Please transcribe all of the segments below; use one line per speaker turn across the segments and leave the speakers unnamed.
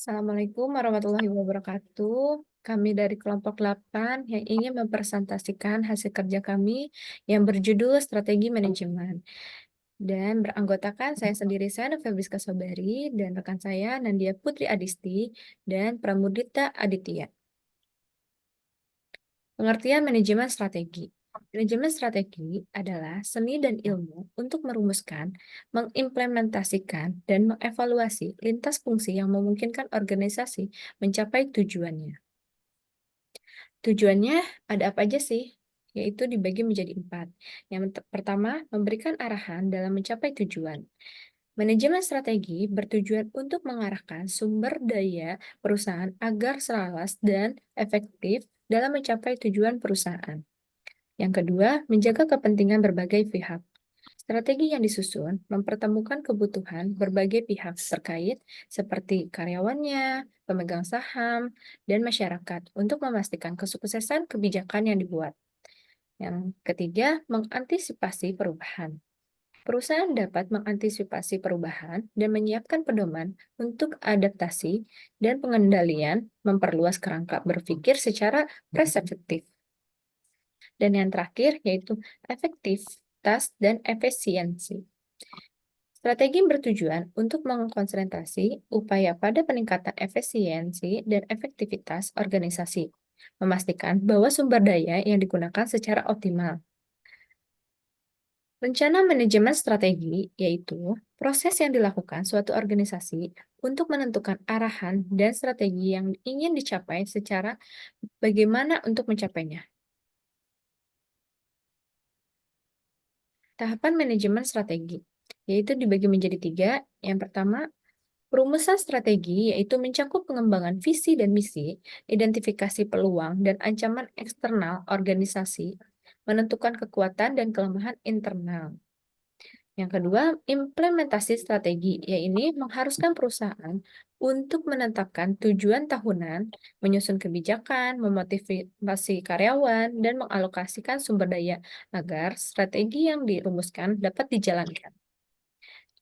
Assalamualaikum warahmatullahi wabarakatuh. Kami dari kelompok 8 yang ingin mempresentasikan hasil kerja kami yang berjudul Strategi Manajemen. Dan beranggotakan saya sendiri, saya Febriska Sobari, dan rekan saya Nandia Putri Adisti, dan Pramudita Aditya. Pengertian manajemen strategi. Manajemen strategi adalah seni dan ilmu untuk merumuskan, mengimplementasikan, dan mengevaluasi lintas fungsi yang memungkinkan organisasi mencapai tujuannya. Tujuannya ada apa aja sih? Yaitu dibagi menjadi 4. Yang pertama, memberikan arahan dalam mencapai tujuan. Manajemen strategi bertujuan untuk mengarahkan sumber daya perusahaan agar selaras dan efektif dalam mencapai tujuan perusahaan. Yang kedua, menjaga kepentingan berbagai pihak. Strategi yang disusun mempertemukan kebutuhan berbagai pihak terkait seperti karyawannya, pemegang saham, dan masyarakat untuk memastikan kesuksesan kebijakan yang dibuat. Yang ketiga, mengantisipasi perubahan. Perusahaan dapat mengantisipasi perubahan dan menyiapkan pedoman untuk adaptasi dan pengendalian, memperluas kerangka berpikir secara preseptif. Dan yang terakhir yaitu efektivitas dan efisiensi. Strategi bertujuan untuk mengkonsentrasi upaya pada peningkatan efisiensi dan efektivitas organisasi, memastikan bahwa sumber daya yang digunakan secara optimal. Rencana manajemen strategi yaitu proses yang dilakukan suatu organisasi untuk menentukan arahan dan strategi yang ingin dicapai secara bagaimana untuk mencapainya. Tahapan manajemen strategi, yaitu dibagi menjadi 3. Yang pertama, perumusan strategi yaitu mencakup pengembangan visi dan misi, identifikasi peluang dan ancaman eksternal organisasi, menentukan kekuatan dan kelemahan internal. Yang kedua, implementasi strategi, yaitu mengharuskan perusahaan untuk menetapkan tujuan tahunan, menyusun kebijakan, memotivasi karyawan, dan mengalokasikan sumber daya agar strategi yang dirumuskan dapat dijalankan.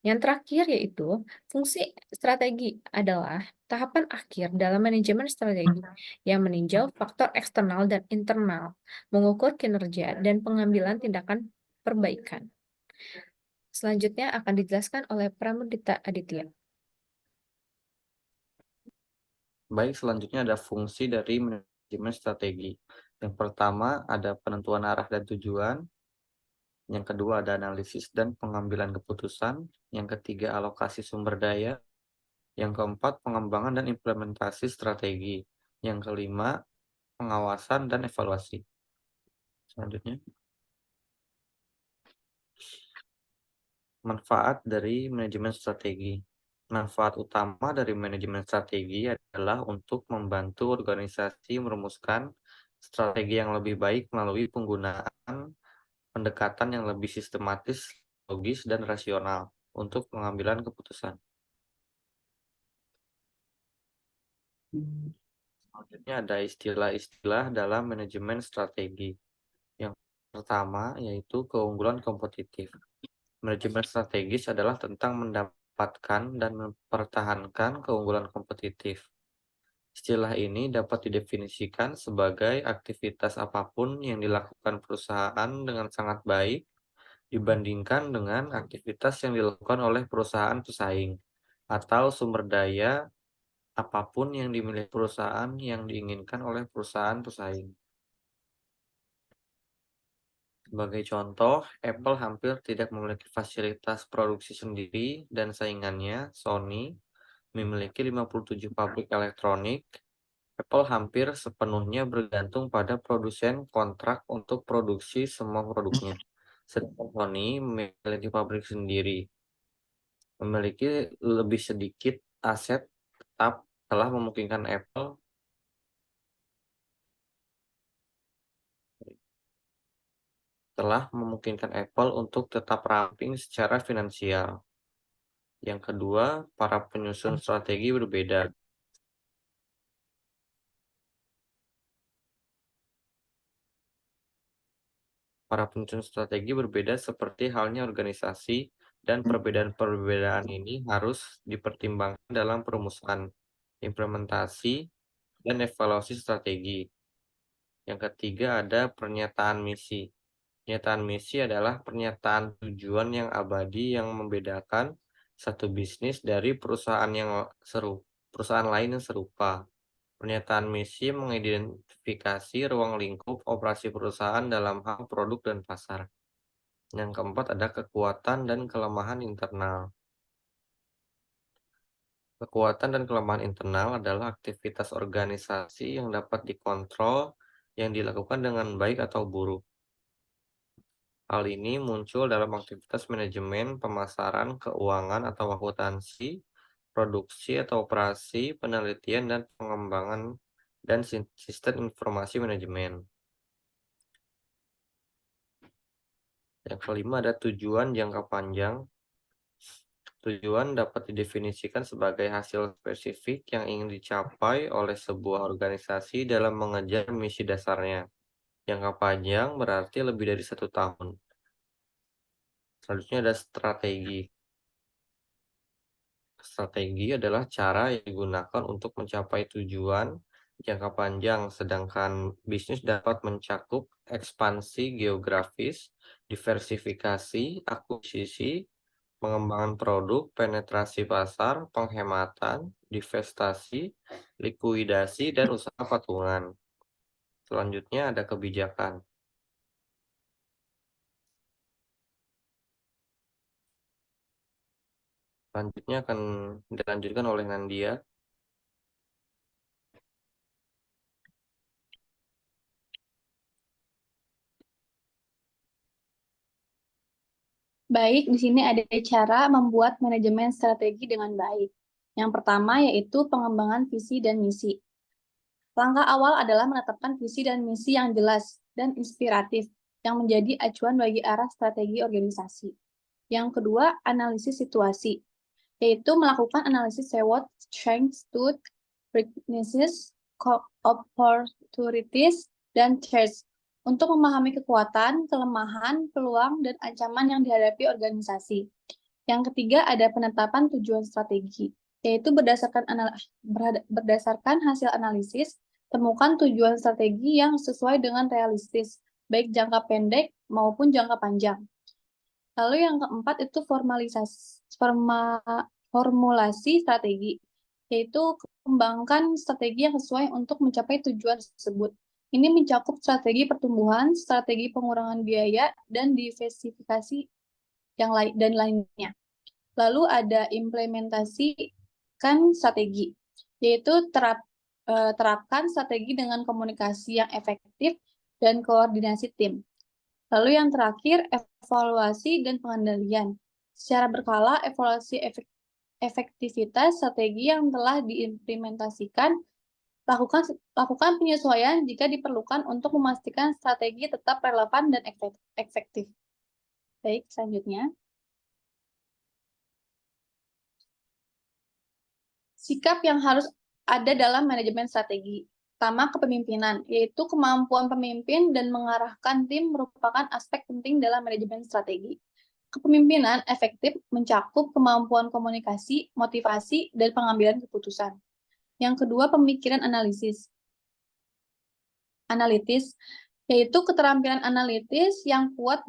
Yang terakhir yaitu fungsi strategi adalah tahapan akhir dalam manajemen strategi yang meninjau faktor eksternal dan internal, mengukur kinerja, dan pengambilan tindakan perbaikan. Selanjutnya akan dijelaskan oleh Pramudita Aditya.
Baik, selanjutnya ada fungsi dari manajemen strategi. Yang pertama ada penentuan arah dan tujuan. Yang kedua ada analisis dan pengambilan keputusan. Yang ketiga alokasi sumber daya. Yang keempat pengembangan dan implementasi strategi. Yang kelima pengawasan dan evaluasi. Selanjutnya, manfaat dari manajemen strategi. Manfaat utama dari manajemen strategi adalah untuk membantu organisasi merumuskan strategi yang lebih baik melalui penggunaan pendekatan yang lebih sistematis, logis, dan rasional untuk pengambilan keputusan. Selanjutnya ada istilah-istilah dalam manajemen strategi. Yang pertama yaitu keunggulan kompetitif. Manajemen strategis adalah tentang mendapatkan dan mempertahankan keunggulan kompetitif. Istilah ini dapat didefinisikan sebagai aktivitas apapun yang dilakukan perusahaan dengan sangat baik dibandingkan dengan aktivitas yang dilakukan oleh perusahaan pesaing, atau sumber daya apapun yang dimiliki perusahaan yang diinginkan oleh perusahaan pesaing. Sebagai contoh, Apple hampir tidak memiliki fasilitas produksi sendiri dan saingannya, Sony, memiliki 57 pabrik elektronik. Apple hampir sepenuhnya bergantung pada produsen kontrak untuk produksi semua produknya. Sedangkan Sony memiliki pabrik sendiri, memiliki lebih sedikit aset tetap telah memungkinkan Apple untuk tetap ramping secara finansial. Yang kedua, para penyusun strategi berbeda. Para penyusun strategi berbeda seperti halnya organisasi, dan perbedaan-perbedaan ini harus dipertimbangkan dalam perumusan. implementasi, dan evaluasi strategi. Yang ketiga ada pernyataan misi. Pernyataan misi adalah pernyataan tujuan yang abadi yang membedakan satu bisnis dari perusahaan lain yang serupa. Pernyataan misi mengidentifikasi ruang lingkup operasi perusahaan dalam hal produk dan pasar. Yang keempat ada kekuatan dan kelemahan internal. Kekuatan dan kelemahan internal adalah aktivitas organisasi yang dapat dikontrol yang dilakukan dengan baik atau buruk. Hal ini muncul dalam aktivitas manajemen, pemasaran, keuangan atau akuntansi, produksi atau operasi, penelitian dan pengembangan, dan sistem informasi manajemen. Yang kelima ada tujuan jangka panjang. Tujuan dapat didefinisikan sebagai hasil spesifik yang ingin dicapai oleh sebuah organisasi dalam mengejar misi dasarnya. Jangka panjang berarti lebih dari 1 tahun. Selanjutnya ada strategi. Strategi adalah cara yang digunakan untuk mencapai tujuan jangka panjang, sedangkan bisnis dapat mencakup ekspansi geografis, diversifikasi, akuisisi, pengembangan produk, penetrasi pasar, penghematan, divestasi, likuidasi, dan usaha patungan. Selanjutnya ada kebijakan. Selanjutnya akan dilanjutkan oleh Nandia.
Baik, di sini ada cara membuat manajemen strategi dengan baik. Yang pertama yaitu pengembangan visi dan misi. Langkah awal adalah menetapkan visi dan misi yang jelas dan inspiratif yang menjadi acuan bagi arah strategi organisasi. Yang kedua, analisis situasi, yaitu melakukan analisis SWOT, strengths, weaknesses, opportunities, dan threats untuk memahami kekuatan, kelemahan, peluang, dan ancaman yang dihadapi organisasi. Yang ketiga, ada penetapan tujuan strategi, yaitu berdasarkan hasil analisis, temukan tujuan strategi yang sesuai dengan realistis, baik jangka pendek maupun jangka panjang. Lalu yang keempat itu formulasi strategi, yaitu kembangkan strategi yang sesuai untuk mencapai tujuan tersebut. Ini mencakup strategi pertumbuhan, strategi pengurangan biaya, dan diversifikasi yang lain dan lainnya. Lalu ada implementasikan strategi, yaitu terapkan strategi dengan komunikasi yang efektif dan koordinasi tim. Lalu yang terakhir, evaluasi dan pengendalian. Secara berkala, evaluasi efektivitas strategi yang telah diimplementasikan, lakukan penyesuaian jika diperlukan untuk memastikan strategi tetap relevan dan efektif. Baik, selanjutnya. Sikap yang harus ada dalam manajemen strategi. Pertama, kepemimpinan, yaitu kemampuan pemimpin dan mengarahkan tim merupakan aspek penting dalam manajemen strategi. Kepemimpinan efektif mencakup kemampuan komunikasi, motivasi, dan pengambilan keputusan. Yang kedua, pemikiran analitis, yaitu keterampilan analitis yang kuat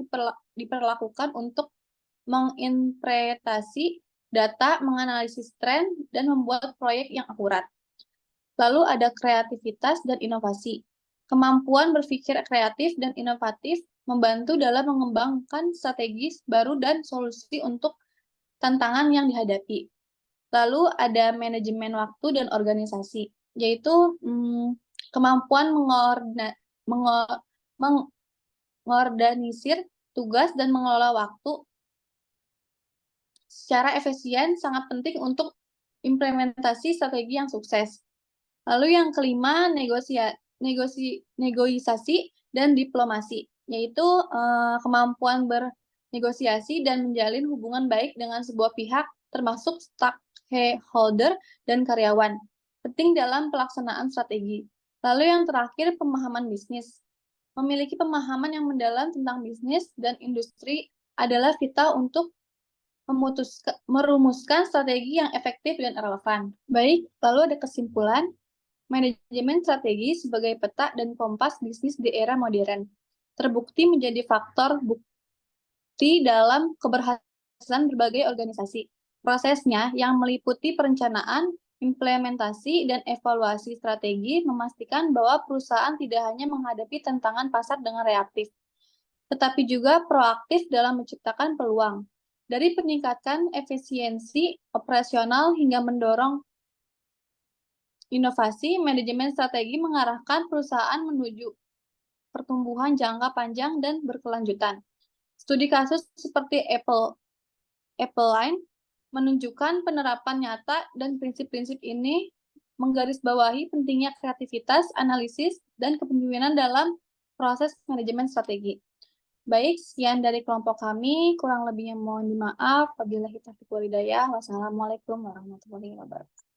diperlakukan untuk menginterpretasi data, menganalisis tren, dan membuat proyek yang akurat. Lalu ada kreativitas dan inovasi. Kemampuan berpikir kreatif dan inovatif membantu dalam mengembangkan strategi baru dan solusi untuk tantangan yang dihadapi. Lalu ada manajemen waktu dan organisasi, yaitu kemampuan mengorganisir tugas dan mengelola waktu secara efisien sangat penting untuk implementasi strategi yang sukses. Lalu yang kelima, negosiasi dan diplomasi, yaitu kemampuan bernegosiasi dan menjalin hubungan baik dengan sebuah pihak, termasuk stakeholder dan karyawan, penting dalam pelaksanaan strategi. Lalu yang terakhir, pemahaman bisnis. Memiliki pemahaman yang mendalam tentang bisnis dan industri adalah vital untuk merumuskan strategi yang efektif dan relevan. Baik, lalu ada kesimpulan. Manajemen strategi sebagai peta dan kompas bisnis di era modern terbukti menjadi faktor bukti dalam keberhasilan berbagai organisasi. Prosesnya yang meliputi perencanaan, implementasi, dan evaluasi strategi memastikan bahwa perusahaan tidak hanya menghadapi tantangan pasar dengan reaktif, tetapi juga proaktif dalam menciptakan peluang. Dari peningkatan efisiensi operasional hingga mendorong inovasi, manajemen strategi mengarahkan perusahaan menuju pertumbuhan jangka panjang dan berkelanjutan. Studi kasus seperti Appleline menunjukkan penerapan nyata dan prinsip-prinsip ini menggarisbawahi pentingnya kreativitas, analisis, dan kepemimpinan dalam proses manajemen strategi. Baik, sekian dari kelompok kami. Kurang lebihnya mohon dimaaf. Wabillahi taufiq wal hidayah. Wassalamualaikum warahmatullahi wabarakatuh.